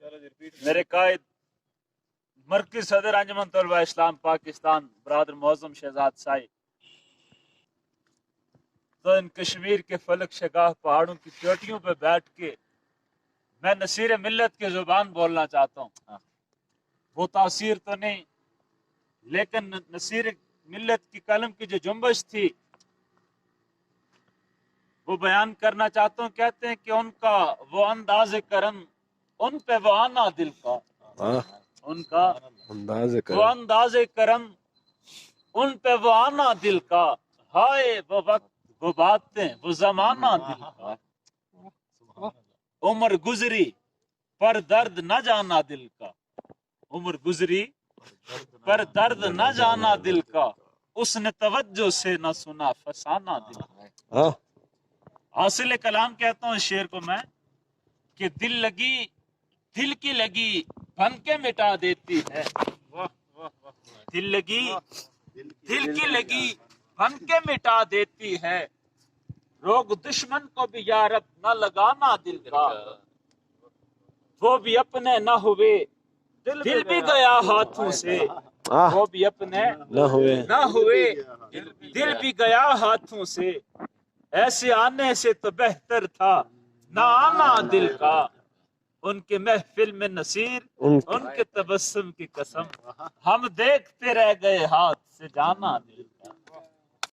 میرے قائد مرکز صدر انجمن طلبہ اسلام پاکستان برادر معظم شہزاد سائی تو ان کشمیر کے فلک شگاہ پہاڑوں کی چوٹیوں پہ بیٹھ کے میں نصیر ملت کی زبان بولنا چاہتا ہوں. وہ تاثیر تو نہیں لیکن نصیر ملت کی قلم کی جو جنبش تھی وہ بیان کرنا چاہتا ہوں. کہتے ہیں کہ ان کا وہ انداز کرم ان پہ وہ آنا دل کا ان کا وہ انداز کرم ان پہ وہ آنا دل کا ہائے وہ وقت وہ باتیں وہ زمانہ دل کا عمر گزری پر درد نہ جانا دل کا عمر گزری پر درد نہ جانا دل کا اس نے توجہ سے نہ سنا فسانہ دل کا. حاصل کلام کہتا ہوں اس شعر کو میں کہ دل کی لگی بن کے مٹا دیتی ہے. دل کی لگی بن کے مٹا دیتی ہے. روگ دشمن کو بھی یارب نہ لگانا دل کا وہ بھی اپنے نہ ہوئے دل بھی گیا ہاتھوں سے وہ بھی اپنے نہ ہوئے دل بھی گیا ہاتھوں سے. ایسے آنے سے تو بہتر تھا نہ آنا دل کا. ان کے محفل میں نصیر ان کے تبسم کی قسم ہم دیکھتے رہ گئے ہاتھ سے جانا دل کا.